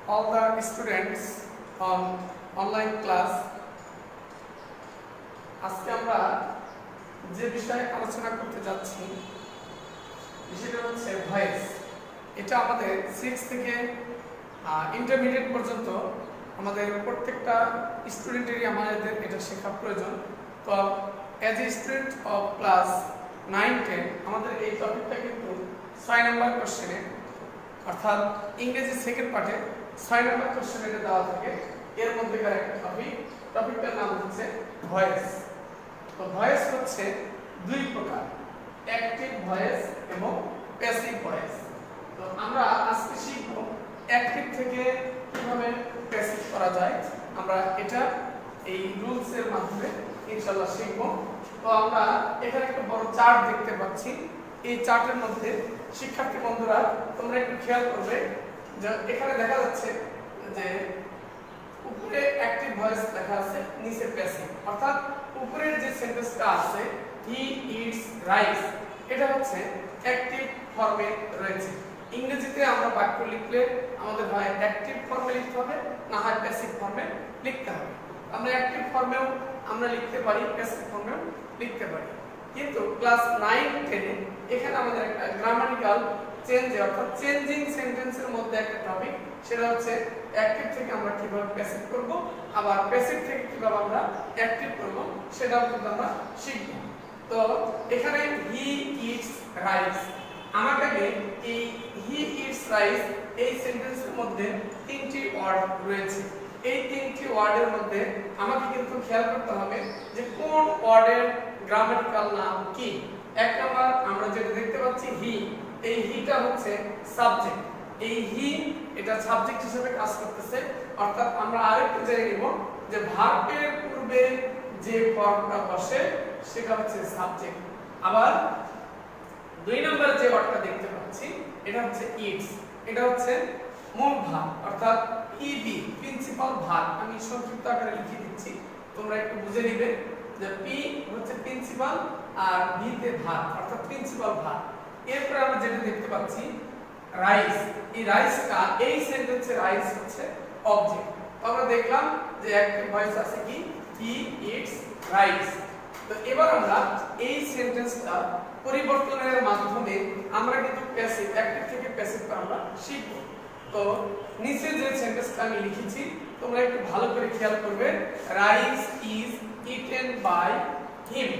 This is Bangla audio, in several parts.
all the students on online class. আজকে আমরা যে বিষয়ে আলোচনা করতে যাচ্ছি সেটা হচ্ছে ভয়েস। এটা আমাদের 6 থেকে ইন্টারমিডিয়েট পর্যন্ত আমাদের প্রত্যেকটা স্টুডেন্টেরই আমাদের এটা শেখা প্রয়োজন। তো as a student of class 9-10 আমাদের এই টপিকটা কিন্তু 6 নম্বর কোশ্চেনে, অর্থাৎ ইংরেজি সেকেন্ড পার্টে 6 নম্বর কোশ্চেনে এটা দেওয়া থাকে। এর মধ্যেকার একটা টপিকটার নাম হচ্ছে ভয়েস। তো ভয়েস হচ্ছে দুই প্রকার, অ্যাক্টিভ ভয়েস এবং প্যাসিভ ভয়েস। তো আমরা আজকে শিখব অ্যাক্টিভ থেকে কিভাবে প্যাসিভ করা যায়। আমরা এটা এই রুলস এর মাধ্যমে ইনশাআল্লাহ শিখব। তো আমরা এখানে একটা বড় চার্ট দেখতে পাচ্ছি। এই চার্টের মধ্যে শিক্ষার্থী বন্ধুরা তোমরা একটু খেয়াল করবে যে এখানে দেখা যাচ্ছে যে উপরে অ্যাক্টিভ ভয়েস লেখা আছে, নিচে প্যাসিভ। অর্থাৎ উপরের যে সেন্টেন্সটা আছে হি ইটস রাইস, এটা হচ্ছে অ্যাক্টিভ ফর্মে রয়েছে। ইংরেজিতে আমরা বাক্য লিখলে আমাদের হয় অ্যাক্টিভ ফর্মে লিখতে হবে, না হয় প্যাসিভ ফর্মে লিখতে হবে। আমরা অ্যাক্টিভ ফর্মেও আমরা লিখতে পারি, প্যাসিভ ফর্মেও লিখতে পারি। কিন্তু ক্লাস 9-10 এখানে আমাদের একটা গ্রামাটিক্যাল চেঞ্জ, অর্থাৎ চেঞ্জিং সেন্টেন্সের মধ্যে একটা টপিক, সেটা হচ্ছে অ্যাক্টিভ থেকে আমরা কিভাবে প্যাসিভ করব, আবার প্যাসিভ থেকে কিভাবে আমরা অ্যাক্টিভ করব সেটাও কিন্তু আমরা শিখব। তো এখানে হি ইটস রাইস, আমাকে এই হি ইটস রাইস এই সেন্টেন্সের মধ্যে তিনটি ওয়ার্ড রয়েছে। এই তিনটি ওয়ার্ডের মধ্যে আমাকে কিন্তু খেয়াল করতে হবে যে কোন ওয়ার্ডের গ্রামাটিক্যাল নাম কি। এক নাম্বার আমরা যেটা দেখতে পাচ্ছি হি, এই হিটা হচ্ছে সাবজেক্ট। এই হি এটা সাবজেক্ট হিসেবে কাজ করতেছে। অর্থাৎ আমরা আরেকটু জেনে নিব যে ভার্বের পূর্বে যে ফর্মটা বসে সেটা হচ্ছে সাবজেক্ট। আবার দুই নম্বরে যে ওয়ার্ডটা দেখতে পাচ্ছি এটা হচ্ছে ইটস, এটা হচ্ছে মূল ভার্ব, অর্থাৎ ইবি প্রিন্সিপাল ভার্ব। আমি সংক্ষিপ্ত আকারে লিখে দিচ্ছি, তোমরা একটু বুঝে নিবে যে পি হচ্ছে প্রিন্সিপাল আর বি তে ভার্ব, অর্থাৎ প্রিন্সিপাল ভার্ব। এরপর আমরা যেটা দেখতে পাচ্ছি রাইস, এই রাইসটা এই সেন্টেন্সে রাইস হচ্ছে অবজেক্ট। আমরা দেখলাম যে অ্যাক্টিভ ভয়েস আছে কি হি ইটস রাইস। তো এবার আমরা এই সেন্টেন্সটা পরিবর্তনের মাধ্যমে আমরা কিন্তু প্যাসিভ, অ্যাক্টিভ থেকে প্যাসিভ আমরা শিখব। তো নিচে যে সেন্টেন্সটা আমি লিখেছি তোমরা একটু ভালো করে খেয়াল করবে, rice is eaten by him.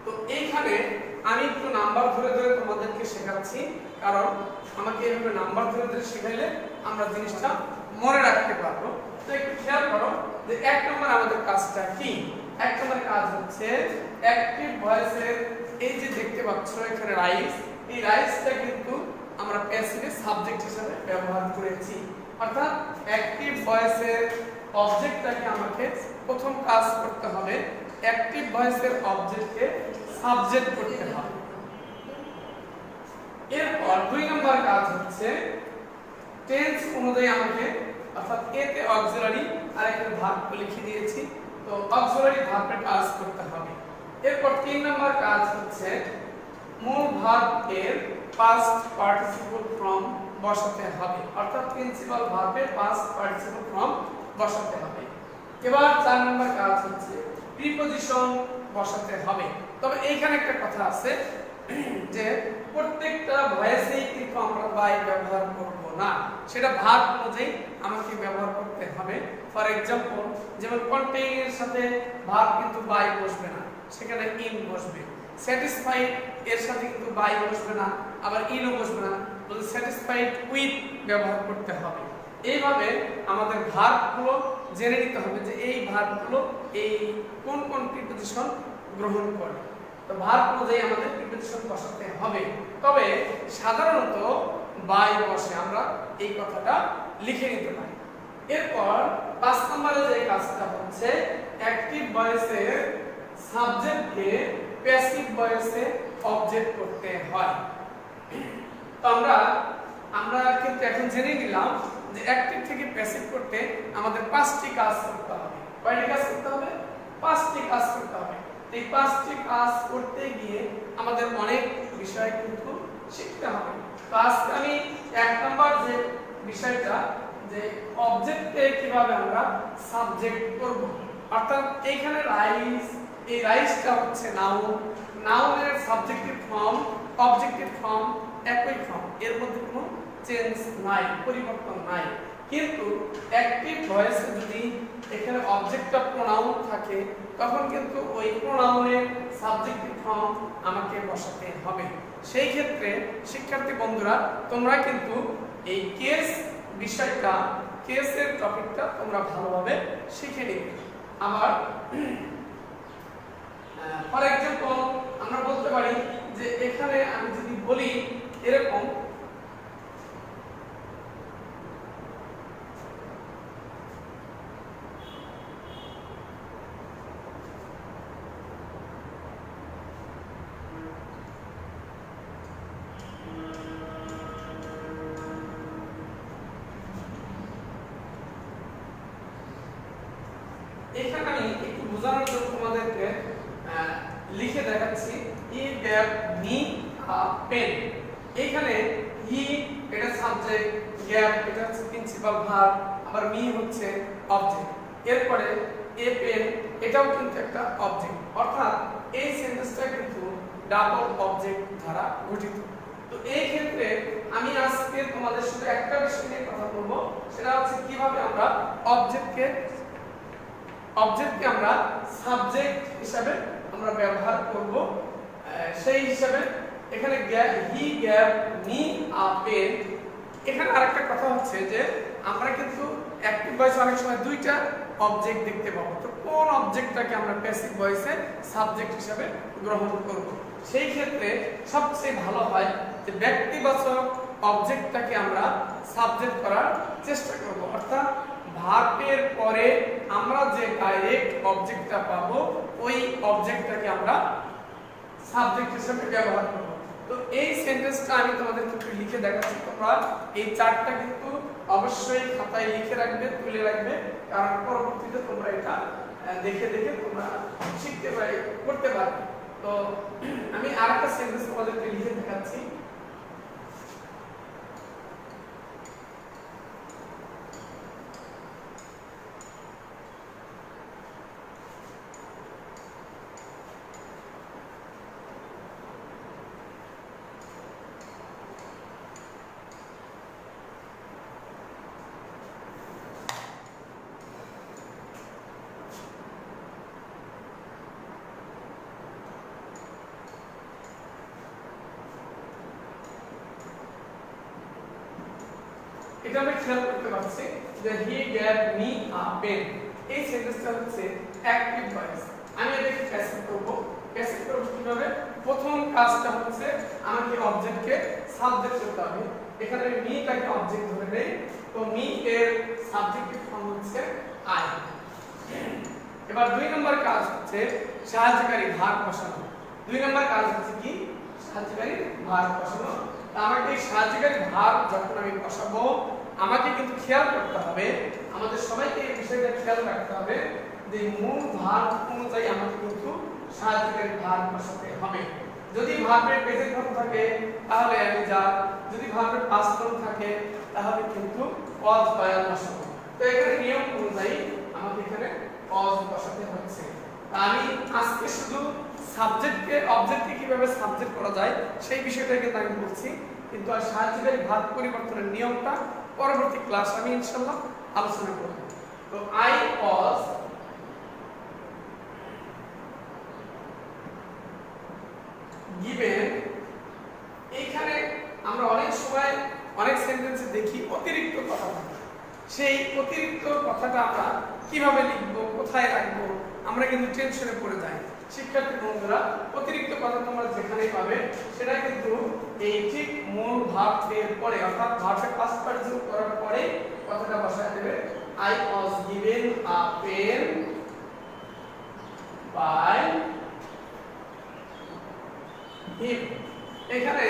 তো এইখানে আমি একটু নাম্বার ধরে ধরে তোমাদেরকে শেখাচ্ছি, কারণ আমাকে এইভাবে নাম্বার ধরে ধরে শেখাইলে আমরা জিনিসটা মনে রাখতে পারবো। তো একটু খেয়াল করো যে এক নম্বর আমাদের কাজটা কি। এক নম্বর কাজ হচ্ছে অ্যাক্টিভ ভয়েসের এই যে দেখতে পাচ্ছ এখানে রাইস, এই রাইসটা কিন্তু আমরা প্যাসিভে সাবজেক্ট হিসেবে ব্যবহার করেছি। অর্থাৎ অ্যাক্টিভ ভয়েসের অবজেক্টটাকে আমাকে প্রথম কাজ করতে হবে, অ্যাক্টিভ ভয়েসের অবজেক্টকে সাবজেক্ট করতে হবে। এরপর দুই নম্বর কাজ হচ্ছে টেন্স অনুযায়ী আমাকে, অর্থাৎ এতে অক্সিলারি আর এখানে ভার্ব লিখে দিয়েছি, তো অক্সিলারি ভার্বের কাজ করতে হবে। এরপর তিন নম্বর কাজ হচ্ছে মূল ভার্ব এর পাস্ট পার্টিসিপল ফর্ম বসাতে হবে, অর্থাৎ প্রিন্সিপাল ভার্বের পাস্ট পার্টিসিপল ফর্ম বসাতে হবে। এবার চার নম্বর কাজ হচ্ছে প্রিপজিশন বসাতে হবে। তবে এইখানে একটা কথা আছে যে প্রত্যেকটা ভয়েসেই কিন্তু আমরা বাই ব্যবহার করব না, সেটা ভার্ব অনুযায়ী আমাকে ব্যবহার করতে হবে। ফর এক্সাম্পল যেমন কন্টেইন এর সাথে ভার্ব কিন্তু বাই বসবে না, সেখানে ইন বসবে। স্যাটিসফাইড এর সাথে কিন্তু বাই বসবে না, আবার ইনও বসবে না, বলে স্যাটিসফাইড উইথ ব্যবহার করতে হবে। এইভাবে আমাদের ভার্বগুলো জেনে নিতে হবে যে এই ভার্বগুলো এই কোন কোন প্রিপজিশন গ্রহণ করে। তো ভার্ব অনুযায়ী আমাদের প্রিপজিশন বসাতে হবে। তবে সাধারণত বাই বসে, আমরা এই কথাটা লিখে নিতে পারি। এরপর 5 নম্বরে যে কাজটা হচ্ছে অ্যাক্টিভ ভয়েসের সাবজেক্টকে প্যাসিভ ভয়েসে অবজেক্ট করতে হয়। তো আমরা কিন্তু এখন জেনে নিলাম যে অ্যাক্টিভ থেকে প্যাসিভ করতে আমাদের 5টি কাজ করতে হবে। কয়টি কাজ করতে হবে? 5টি কাজ করতে হবে। এই 5টি কাজ করতে গিয়ে আমাদের অনেক বিষয় কিন্তু শিখতে হবে। তো আজকে আমি 1 নম্বর যে বিষয়টা যে অবজেক্টকে কিভাবে আমরা সাবজেক্ট করব। অর্থাৎ এইখানে রাইস, এই রাইসটা হচ্ছে নাউন, নাউনের সাবজেক্টিভ ফর্ম অবজেক্টিভ ফর্ম একই ফর্ম, এর মধ্যে কোনো চেঞ্জ নাই, পরিবর্তন নাই। কিন্তু অ্যাক্টিভ ভয়েসে যদি এখানে অবজেক্ট অফ প্রোনাউন থাকে তখন কিন্তু ওই প্রোনাউনের সাবজেক্টিভ ফর্ম আমাকে বসাতে হবে। সেই ক্ষেত্রে শিক্ষার্থী বন্ধুরা তোমরা কিন্তু এই কেস বিষয়টা, কেসের টপিকটা তোমরা ভালোভাবে শিখে নিবে। আবার ফর এক্সাম্পল আমরা বলতে পারি যে এখানে আমি যদি বলি এরকম, এখানে আমি একটু বোঝানোর জন্য তোমাদেরকে লিখে দেখাচ্ছি। He gave me a pen. এখানে হি এটা সাবজেক্ট, গেভ এটা হচ্ছে প্রিন্সিপাল ভার্ব, আবার মি হচ্ছে অবজেক্ট। এরপরে এ পেন এটাও কিন্তু একটা অবজেক্ট, অর্থাৎ এই সেন্টেন্সটা কিন্তু ডাবল অবজেক্ট দ্বারা গঠিত। তো এই ক্ষেত্রে আমি আজকে তোমাদের সাথে একটা বিষয় নিয়ে কথা বলবো, সেটা হচ্ছে কিভাবে আমরা অবজেক্টকে আমরা সাবজেক্ট হিসাবে আমরা ব্যবহার করব। সেই হিসাবে এখানে he gave me a pen, এখানে আরেকটা কথা হচ্ছে যে আমরা কিন্তু অ্যাক্টিভ ভয়েসে অনেক সময় দুইটা অবজেক্ট দেখতে পাবো। তো কোন অবজেক্টটাকে আমরা প্যাসিভ ভয়েসে সাবজেক্ট হিসাবে গ্রহণ করব, সেই ক্ষেত্রে সবচেয়ে ভালো হয় যে ব্যক্তিবাচক অবজেক্টটাকে আমরা সাবজেক্ট করার চেষ্টা করব। অর্থাৎ ভার্বের পরে আমরা যে ডাইরেক্ট অবজেক্টটা পাবো ওই অবজেক্টটাকে আমরা সাবজেক্ট হিসেবে ব্যবহার করব। তো এই সেন্টেন্সটা আমি তোমাদেরকে একটু লিখে দেখাচ্ছি, তোমরা এই চারটা কিন্তু অবশ্যই খাতায় লিখে রাখবে, তুলে রাখবে, কারণ পরবর্তীতে তোমরা এটা দেখে দেখে তোমরা শিখতে পারবে, করতে পারবে। তো আমি আরেকটা সেন্টেন্স তোমাদেরকে লিখে দেখাচ্ছি। এটা আমি খেয়াল করতে পারছি যে he gave me a pen, এই সেন্টেন্সটা হচ্ছে অ্যাক্টিভ ভয়েস। আমি এটাকে প্যাসিভ করব। প্যাসিভ করব কিভাবে? প্রথম কাজটা হচ্ছে আমাকে অবজেক্টকে সাবজেক্ট করতে হবে। এখানে আমি মিটাকে অবজেক্ট ধরে নেই, তো মি এর সাবজেক্টিভ ফর্ম হচ্ছে আই। এবার দুই নম্বর কাজ হচ্ছে সাহায্যকারী ভার্ব বসানো। দুই নম্বর কাজ হচ্ছে কি? সাহায্যকারী ভার্ব বসানো। আমাকে এই সাহায্যকারী ভার্ব যখন আমি বসাবো আমাকে কিন্তু খেয়াল করতে হবে, আমাদের সবাইকে এই বিষয়টা খেয়াল রাখতে হবে যে মূল ভার্ব অনুযায়ী আমাকে কিন্তু সাহায্যকারী ভার্ব বসাতে হবে। যদি ভার্বের প্রেজেন্ট ফর্ম থাকে তাহলে আমি যা, যদি ভার্বের পাস্ট ফর্ম থাকে তাহলে কিন্তু ওয়াজ বায়ান বসাবো। তো এখানে নিয়ম অনুযায়ী আমাকে এখানে ওয়াজ বসাতে হচ্ছে। আমি আজকে শুধু সাবজেক্টকে অবজেক্টকে কিভাবে সাবজেক্ট করা যায় সেই বিষয়টা কিন্তু আমি বলছি, কিন্তু আর সাহায্যকারী ভার্ব পরিবর্তনের নিয়মটা পরবর্তী ক্লাস আমি ইনশাআল্লাহ আলোচনা করব। তো আই ওয়াজ গিভেন, এখানে আমরা অনেক সময় অনেক সেন্টেন্সে দেখি অতিরিক্ত কথা থাকে। সেই অতিরিক্ত কথাটা আমরা কিভাবে লিখব, কোথায় রাখবো, আমরা কিন্তু টেনশনে পড়ে যাই। শিক্ষার্থী বন্ধুরা, অতিরিক্ত কথা তোমরা যেখানেই পাবে সেটা কিন্তু এই ঠিক মূল ভার্বের পরে, অর্থাৎ ভার্বের পাস্ট পার্টিসিপল করার পরে কথাটা বসায় দেবে। I was given a pen by him. এখানে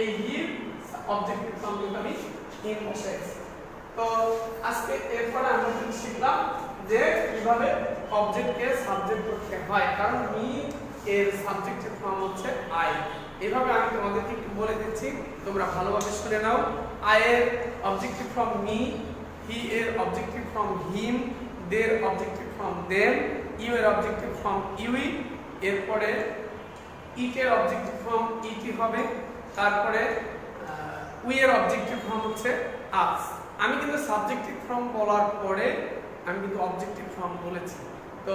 এই হিম অবজেক্টিভ ফর্ম কিন্তু আমি হিম বসাইছি। তো আজকে এরপরে আমরা কি শিখলাম যে কিভাবে অবজেক্টকে সাবজেক্ট করতে হয়, কারণ মি এর সাবজেক্টের ফর্ম হচ্ছে আই। এভাবে আমি তোমাদেরকে একটু বলে দিচ্ছি, তোমরা ভালোভাবে শুনে নাও। I এর অবজেক্টিভ ফ্রম মি, হি এর objective form him, they objective form them, you এর অবজেক্টিভ ফ্রম ইউই, এরপরে ইট এর অবজেক্টিভ ফ্রম ইটি হবে, তারপরে উই এর অবজেক্টিভ ফ্রম হচ্ছে আস। আমি কিন্তু সাবজেক্টিভ ফ্রম বলার পরে আমি কিন্তু অবজেক্টিভ ফ্রম বলেছি। তো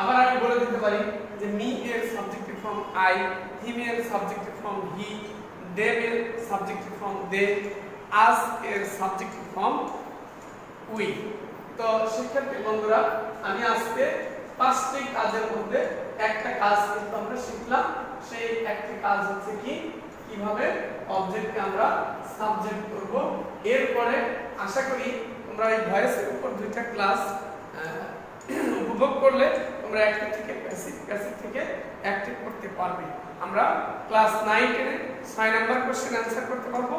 আবার আমি বলে দিতে পারি যে মি এর সাবজেক্টিভ ফ্রম আই, হিম এর সাবজেক্টিভ ফ্রম হি, দেম এর সাবজেক্টিভ ফ্রম দে, আস এর সাবজেক্টিভ ফ্রম উই। তো শিক্ষার্থী বন্ধুরা, আমি আজকে 5টি কাজের মধ্যে একটা কাজ কিন্তু আমরা শিখলাম। সেই একটি কাজ হচ্ছে কিভাবে অবজেক্টকে আমরা সাবজেক্ট করব। এরপরে আশা করি তোমরা এই ভয়েসের উপর 2টা ক্লাস উপভোগ করলে তোমরা অ্যাক্টিভ থেকে প্যাসিভ থেকে অ্যাক্টিভ করতে পারবে। আমরা ক্লাস 9 এর 6 নাম্বার কোশ্চেন आंसर করতে পারবো,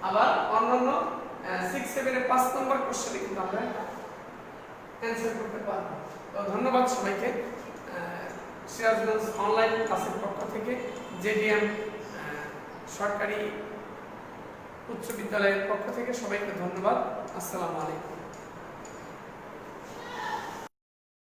আবার অন্যান্য 6 7 এর 5 নাম্বার কোশ্চেনে কিন্তু আমরা आंसर করতে পারবো। তো ধন্যবাদ সবাইকে। সিরাজগঞ্জ অনলাইন ক্লাসের পক্ষ থেকে, জেডিএম সরকারি উচ্চ বিদ্যালয়ের পক্ষ থেকে সবাইকে ধন্যবাদ। আসসালামু আলাইকুম।